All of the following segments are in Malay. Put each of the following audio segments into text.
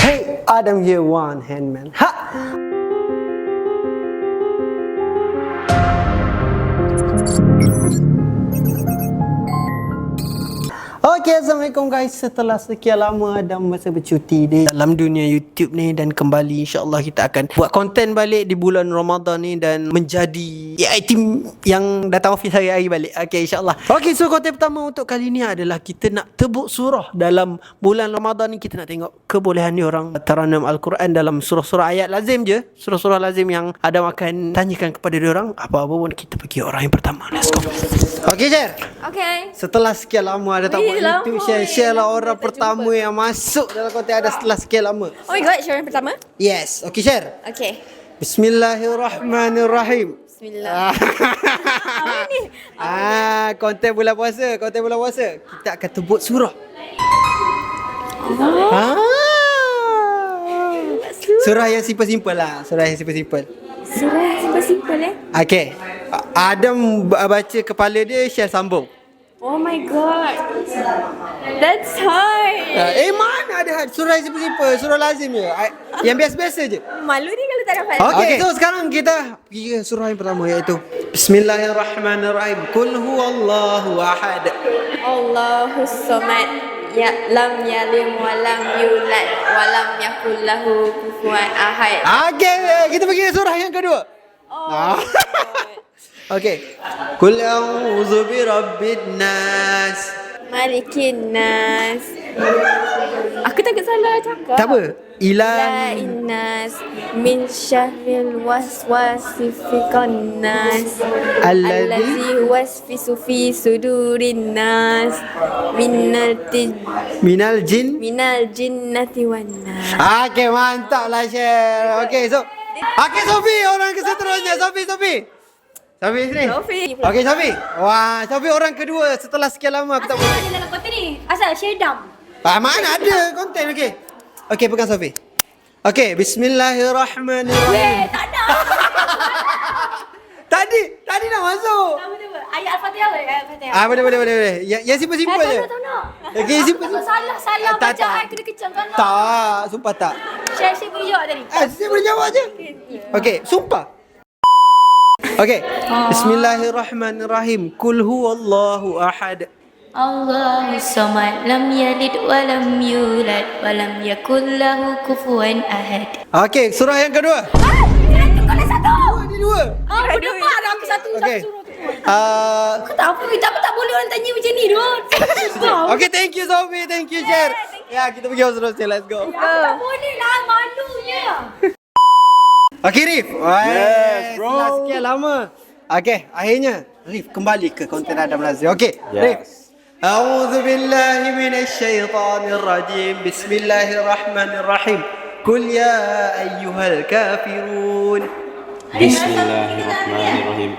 Hey, Adam here, one hand man. Ha! Okay, Assalamualaikum guys. Setelah sekian lama Adam masa bercuti di dalam dunia YouTube ni, dan kembali insyaAllah kita akan buat konten balik di bulan Ramadan ni dan menjadi tim yang datang office hari-hari balik. Okay, insyaAllah. Okay, so konten pertama untuk kali ni adalah kita nak tebuk surah dalam bulan Ramadan ni. Kita nak tengok kebolehan ni orang taranum Al-Quran dalam surah-surah ayat lazim je. Surah-surah lazim yang Adam akan tanyakan kepada diorang. Apa-apa pun kita pergi orang yang pertama. Let's go. Okay, share. Okay. Setelah sekian lama ada tak buat YouTube, share lah orang pertama yang masuk dalam konten ada setelah sekian lama. Oh my god, share yang pertama? Yes. Okay, share. Okay. Bismillahirrahmanirrahim. Bismillah. Apa ni? Konten bulan puasa, kita akan tebut surah. Surah yang simple-simple lah. Surah yang simple-simple Okay. Adam baca kepala dia, share sambung. Oh my god. That's hard. Mana ada surah yang simple-simple, surah lazim je. Yang biasa-biasa je. Malu ni kalau tak dapat. Okay, so sekarang kita pergi ke surah yang pertama, iaitu Bismillahirrahmanirrahim. Qul huwallahu ahad. Allahus samad. Ya lam yalim wa lam yulad wa lam yakul lahu kufuwan ahad. Okay, kita pergi ke surah yang kedua. Okay. Qul a'udzu birabbin nas. Malikin nas. Aku takut salah cakap. Tak apa. Ilahin nas min syarril waswasil khannas allazi wasfisu fi sudurin nas minal jinnati wan nas. Okay, mantap lah share. Okay, so Sofi orang ke seterusnya. Sofi sini. Okay, Sofi. Wah, Sofi orang kedua setelah sekian lama aku tak boleh. Asal ada dalam konten ni? Asal share dam. Mana ada konten. Okay, pegang Sofi. Okay, Bismillahirrahmanirrahim. Weh, tak ada. Tadi nak masuk. Ayat Al-Fatihah boleh? Boleh. Yang simple-simple je. Tak nak. Okay, simple. Salah bacaan kena kecam kan? Tak, sumpah tak. Share boleh jawab tadi. Saya boleh jawab je. Okay, sumpah. Okay. Bismillahirrahmanirrahim. Qul huwallahu ahad. Allahus samad, lam yalid wa lam yulad wa lam yakul lahu kufuwan ahad. Okay, surah yang kedua. Satu. Dua. Aku dapat dah aku satu. Okay. Aku tak boleh orang tanya macam ni doh. Okay, thank you Sofi, thank you share. Ya, kita pergi seterusnya, let's go. Tak boleh lah, malunya. Okay, Rif. Yes, bro. Setelah sekian lama. Okay, akhirnya Rif kembali ke konten Adam Lazim. Okay, Yes. Rif. A'udzu billahi minasyaitonir rajim. Bismillahirrahmanirrahim. Qul ya ayyuhal kafirun. Bismillahirrahmanirrahim.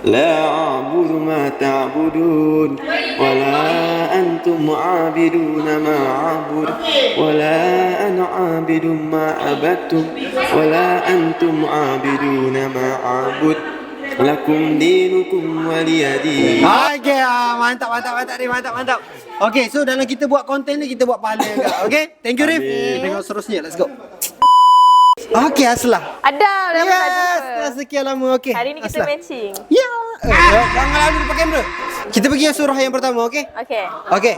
La a'budu ma ta'budun wa la antum 'abiduna ma a'bud wa la ana 'abidun ma abattum wa la antum 'abiduna ma a'bud lakum dinukum waliyadin. Okay, mantap Rif, mantap. Okay, so dalam kita buat konten ni kita buat pahala juga. Okay, thank you Rif. Tengok seterusnya, let's go. Okay, Aslah. Ada dah Yes, setelah sekian lama. Okay, Hari ni kita Aslah. matching. Ya. Jangan lalu depan kamera. Kita pergi ke surah yang pertama, okay? Okay.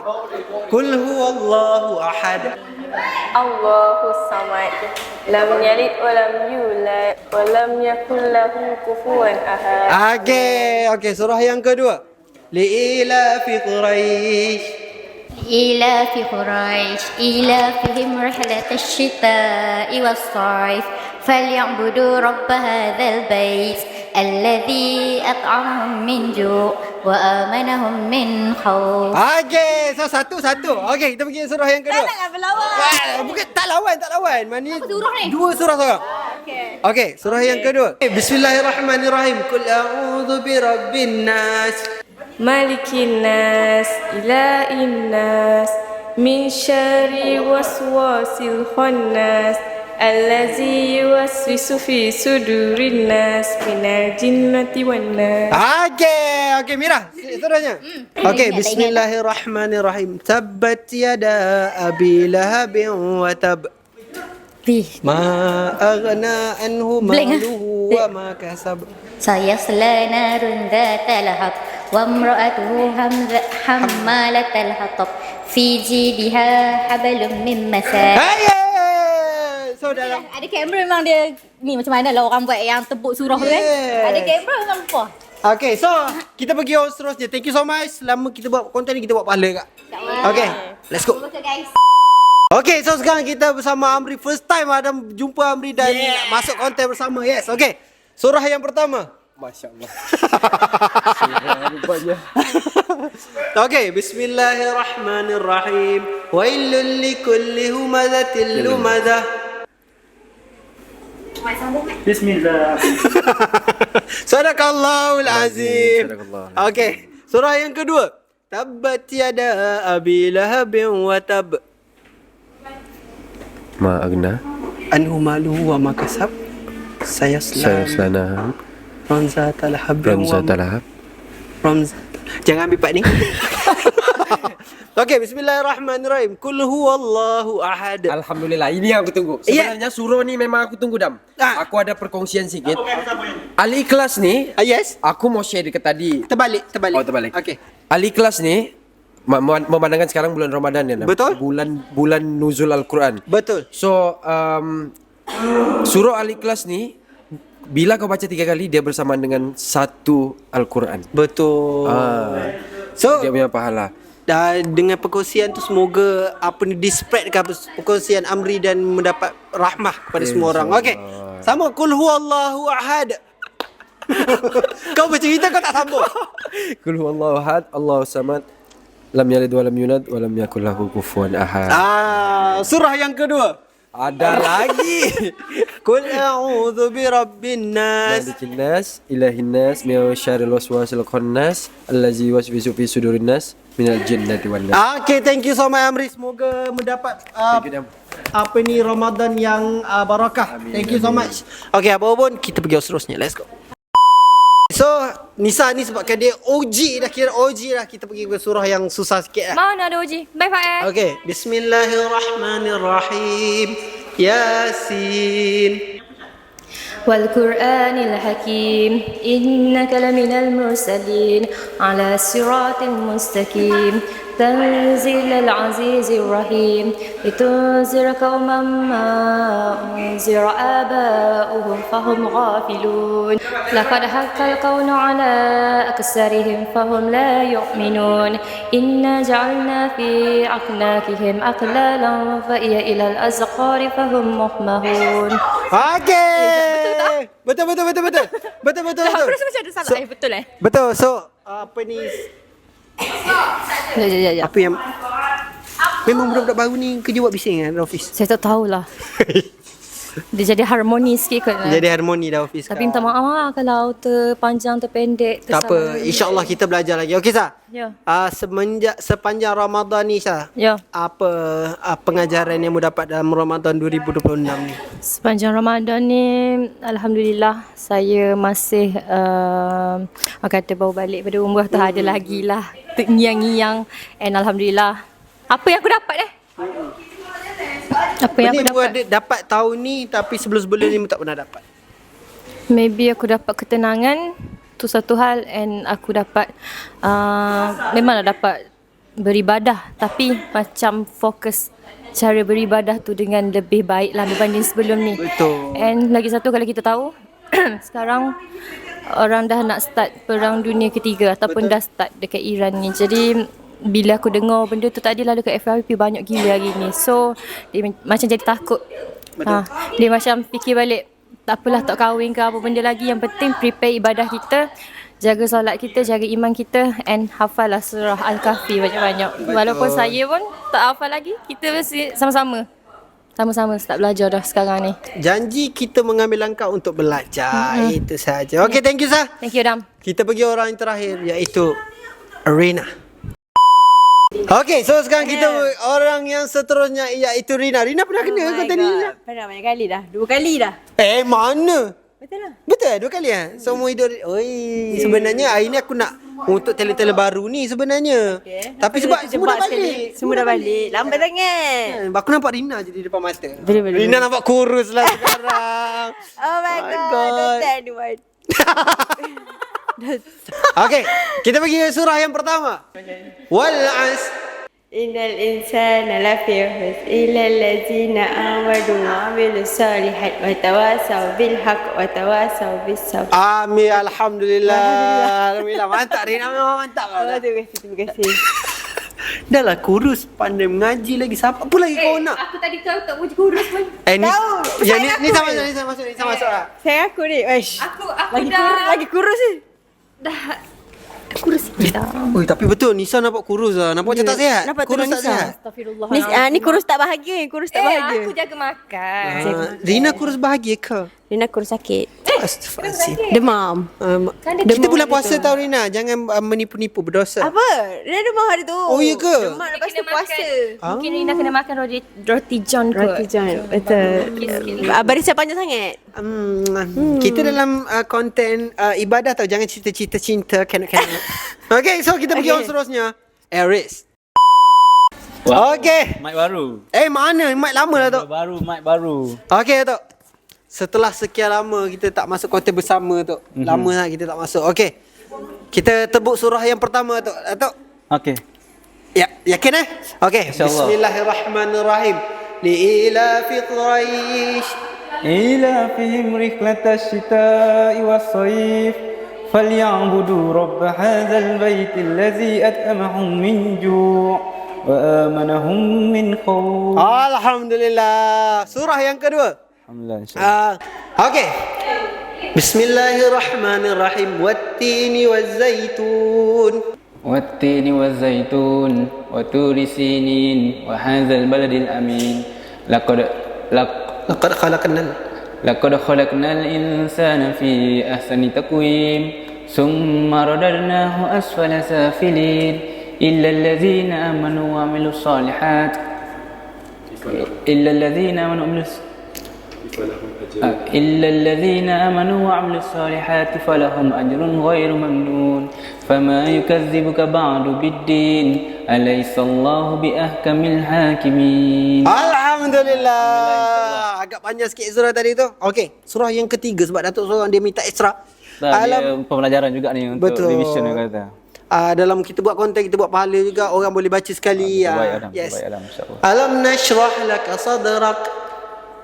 Qul huwallahu ahad. Allahus samad. Lam yalid wa lam yulad wa lam yakul lahu kufuwan ahad. Okay, surah yang kedua. Li'ilafi Quraisy. إيلاف قريش إيلافهم رحلة الشتاء والصيف فليعبدوا رب هذا البيت الذي أطعمهم من جوع وآمنهم من خوف. Okay, so satu. Okay, kita pergi surah yang kedua. Taklah berlawan. Bukan, tak lawan. Mana Apa surah ni? dua surah sekarang. Okay, surah yang kedua. Bismillahirrahmanirrahim. Qul a'udzu birabbin nas. Malikin nas, ilahin nas, min syarri waswasil khannas, allazi yuwaswisu fi sudurin nas, minal jinnati wan nas. Okay, Mira, seterusnya. Okay, bismillahirrahmanirrahim. Tabbat yada abi lahabin wa tab. Fi. Ma aghna anhu Blank, ah. maluhu wa ma kasab. Sayasla narun dhata lahab wa imra'atuhu hammalatal hatab fi jidha hablum min masad. Hey! So dalam Ada kamera memang dia ni macam mana lah orang buat yang tebuk surah tu kan. Yes. Ada kamera memang lupa. Okay, so kita pergi on seterusnya. Thank you so much. Selama kita buat konten ni, kita buat pahala kak. Okay, let's go. Betul guys. Okay, so sekarang kita bersama Amri. First time Adam jumpa Amri dan masuk konten bersama. Yes, okay. Surah yang pertama. Masya Allah. Okay, bismillahirrahmanirrahim. Wailul likulli humazatil lumadah. Bismillah. Sadaqallahul azim. Sadaqallah. Okay, surah yang kedua. Tabbat yada abi lahabin wa tab. Ma agna. Anhu maluhu wa makasab. Saya selana. Ramzat al-habib Ramzat al-hab. Ramzat. Jangan ambil part ni. Okay, bismillahirrahmanirrahim. Kul huwallahu ahad. Alhamdulillah, ini yang aku tunggu. Sebenarnya surah ni memang aku tunggu, Dam. Aku ada perkongsian sikit. Al-Ikhlas ni, Yes. aku mau share dekat tadi. Terbalik. Oh, terbalik. Okay. Al-Ikhlas ni memandangkan sekarang bulan Ramadan ya, Dam. Betul. Bulan nuzul Al-Quran. Betul. So, surah Al-Ikhlas ni bila kau baca 3 kali, dia bersamaan dengan satu Al-Quran. Betul. So, Dia punya pahala. dengan perkongsian tu semoga apa ni dispreadkan perkongsian Amri dan mendapat rahmah kepada semua orang. Okey. Sama kul huwallahu ahad. Kau bercerita kau tak sambung. Qul huwallahu ahad, Allahu samad, lam yalid wa lam yulad wa lam yakul lahu kufuwan ahad. Surah yang kedua. Ada lagi. Kul a'udzu birabbin nas. Malikin nas, ilahin nas, min syarril waswasil khannas, allazi yuwaswisu fi sudurin nas, minal jinnati wan nas. Okay, thank you so much Amri. Semoga mendapat apa ni Ramadan yang barakah. Thank you so much. Okay, apa pun kita pergi seterusnya. Let's go. So, Nisa ni sebabkan dia OG dah, kira OG dah, kita pergi ke surah yang susah sikit lah. Mana ada uji? Bye-bye. Okay, bismillahirrahmanirrahim. Yasin. والقرآن الحكيم إنك لمن المرسلين على صراط مستقيم تنزيل العزيز الرحيم لتنذر قوما ما أنذر آباؤهم فهم غافلون لقد حق القول على أكثرهم فهم لا يؤمنون إنا جعلنا في أعناقهم أغلالا فهي إلى الأذقان فهم مقمحون. Okay. Betul. Aku rasa macam ada salah. Betul Betul. So, apa ni? Ya. Apa yang memang budak-budak baru ni kerja buat bising kan office. Saya tak tahulah. Dia jadi harmoni sikit kot. Jadi harmoni dah office. Tapi minta maaf lah kalau terpanjang, terpendek, tak apa, insya-Allah kita belajar lagi. Okey Sah. Ya. Sepanjang Ramadan ni Sah. Ya. Apa pengajaran yang mu dapat dalam Ramadan 2026 ni? Sepanjang Ramadan ni alhamdulillah saya masih kata baru balik pada umrah tu ada lagi lah terngiang-ngiang, and alhamdulillah. Apa yang aku dapat Apa yang aku dapat? Dapat tahun ni tapi sebelum-sebelum ni mu tak pernah dapat. Maybe aku dapat ketenangan, tu satu hal, and aku dapat memanglah dapat beribadah, tapi macam fokus cara beribadah tu dengan lebih baik lah berbanding sebelum ni. Betul. And lagi satu, kalau kita tahu sekarang orang dah nak start perang dunia ketiga ataupun dah start dekat Iran ni. Jadi bila aku dengar benda tu tadi lah dekat FYP banyak gila hari ni. So dia macam jadi takut. Dia macam fikir balik, tak apalah tak kahwin ke apa benda lagi, yang penting prepare ibadah kita, jaga solat kita, jaga iman kita, and hafal lah surah Al-Kahfi banyak-banyak. Walaupun saya pun tak hafal lagi, kita mesti sama-sama start belajar dah sekarang ni. Janji kita mengambil langkah untuk belajar. Itu saja. Okey, thank you Sah. Thank you Dam. Kita pergi orang yang terakhir, iaitu Rina. Okey, so sekarang kita orang yang seterusnya iaitu Rina. Rina pernah kena konten ni? Pernah banyak kali dah. 2 kali dah. Mana? Betul lah. Betul 2 kali Semua hidup. Oi, sebenarnya hari ni aku nak untuk talent-talent baru ni sebenarnya. Tapi sebab semua dah balik. Semua dah balik. Lambat sangat. Aku nampak Rina je di depan mata. Boleh. Rina nampak kurus lah sekarang. Oh my god. Don't tell anyone. Okay, kita pergi ke surah yang pertama. Wal as. Innal insana lafi khusr illa allazina amanu wa amilus solihat wa tawasaw bil haqq wa tawasaw bis sabr. Amin, alhamdulillah. Alhamdulillah. Mantap Rina, memang mantap. Terima kasih. Dah lah kurus, pandai mengaji lagi. Siapa apa lagi kau nak? Aku tadi kau tak puji kurus pun. Ni Saya ni aku. sama masuk lah. Saya aku ni. Aku Lagi kurus ni. kurus sikit dah. Oi, tapi betul Nisa nampak kurus lah. Nampak macam tak sihat. Nampak Kurus turun tak Nisa. sihat. Astagfirullah. Ni kurus tak bahagia. Kurus tak bahagia. Aku jaga makan. Rina kurus bahagia ke? Rina kurus sakit. Astaghfirullahaladzim. Demam. Kita bulan puasa tau Rina. Jangan menipu-nipu berdosa. Apa? Rina demam hari tu. Oh, ya ke? Demam lepas tu puasa. Mungkin Rina kena makan roti john kot. Roti john. Betul. Barisan panjang sangat. Kita dalam konten ibadah tau. Jangan cerita-cerita cinta. Cannot. Okay, so kita pergi on seterusnya. Aries. Okay. Mic baru. Mana? Mic lama lah tu. Mic baru. Okay tu. Setelah sekian lama kita tak masuk konten bersama tu. Lama sangat kita tak masuk. Okay. Kita tebuk surah yang pertama tu. Atuk. Okey. Ya, yakin Okay. InsyaAllah. Bismillahirrahmanirrahim. Li'ilafi Quraish. Ila fihim rihlatash shita'i was-sayf falyabudu rabb hadzal baitil ladzi at'amahum min ju' wa amanahum min khawf. Alhamdulillah. Surah yang kedua. Alhamdulillah insya-Allah. Okay. Bismillahirrahmanirrahim. Wattini waz-zaitun. Wattini waz-zaitun wa turi sinin wa hadzal baladil amin. Laqad khalaqnal insana fi ahsani taqwim thumma radadnahu asfala safilin illa allazina amanu wa amilus solihat إلا الذين آمنوا وعملوا الصالحات فلهم أجر غير ممنون فما يكذبك بعد بالدين أليس الله بأحكم الحاكمين. Alhamdulillah. Agak panjang sikit surah tadi tu. Okey, surah yang ketiga sebab Datuk seorang dia minta extra. Dia pembelajaran juga ni untuk Betul. revision dia kata. Dalam kita buat konten, kita buat pahala juga, orang boleh baca sekali. Baik Yes. Adam insya-Allah. Alam nashrah laka sadrak.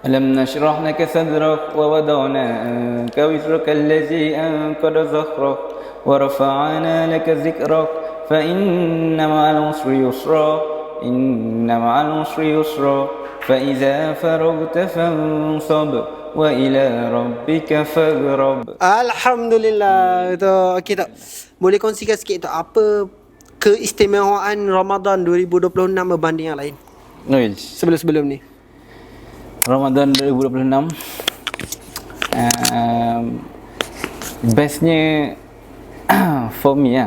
ألم نشرح لك صدرك ووضعنا عنك وزرك الذي أنقض ظهرك ورفعنا لك ذكرك فإن مع العسر يسرا إن مع العسر يسرا فإذا فرغت فانصب وإلى ربك فارغب. Alhamdulillah. Tu okey tak? Boleh kongsikan sikit tu apa keistimewaan Ramadan 2026 berbanding yang lain? Sebelum ni. Ramadan 2026 bestnya for me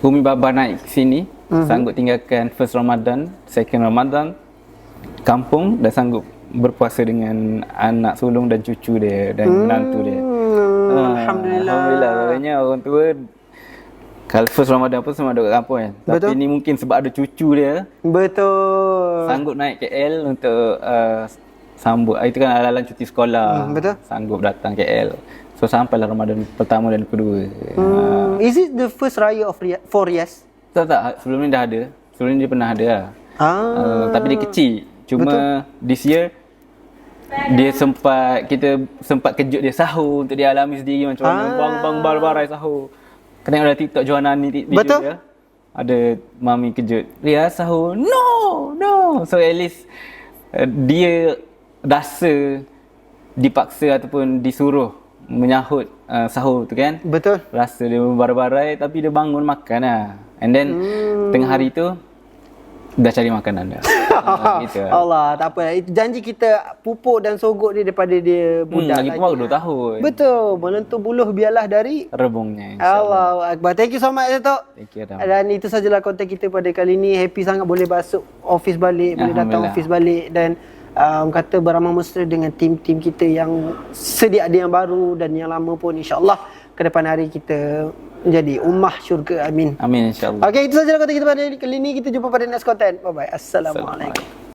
Umi Baba naik sini, sanggup tinggalkan first Ramadan, second Ramadan, kampung, dan sanggup berpuasa dengan anak sulung dan cucu dia dan menantu dia. Alhamdulillah. Katanya orang tua kalau first Ramadan pun semua ada kat kampung kan. Tapi ni mungkin sebab ada cucu dia. Betul. Sanggup naik KL untuk sambut. Itu kan ala-ala cuti sekolah. Betul. Sanggup datang KL. So sampailah Ramadan pertama dan kedua. Is it the first raya of 4 years? Tak. Sebelum ni dah ada. Sebelum ni dia pernah ada lah. Tapi dia kecil. Cuma this year kita sempat kejut dia sahur untuk dia alami sendiri macam mana bang barai sahur. Kena ada TikTok Joanna ni video dia. Ada mami kejut. Ria sahur. No. So at least dia rasa dipaksa ataupun disuruh menyahut sahur tu kan. Betul. Rasa dia barai-barai tapi dia bangun makan lah. And then tengah hari tu dah cari makanan dah. Gitu lah. Allah, tak apa. Itu janji kita pupuk dan sogok dia daripada dia budak lagi pun baru 2 tahun. Betul. Menentu buluh biarlah dari rebungnya. Allahu Akbar. Thank you so much Datuk. Thank you Adam. Dan itu sajalah konten kita pada kali ni. Happy sangat boleh masuk office balik, boleh datang office balik dan kata beramal mesra dengan tim-tim kita yang sedia ada yang baru dan yang lama pun insya-Allah ke depan hari kita menjadi ummah syurga. Amin. Amin insya-Allah. Okey, itu sahaja konten kita pada kali ini. Kita jumpa pada next content. Bye bye. Assalamualaikum.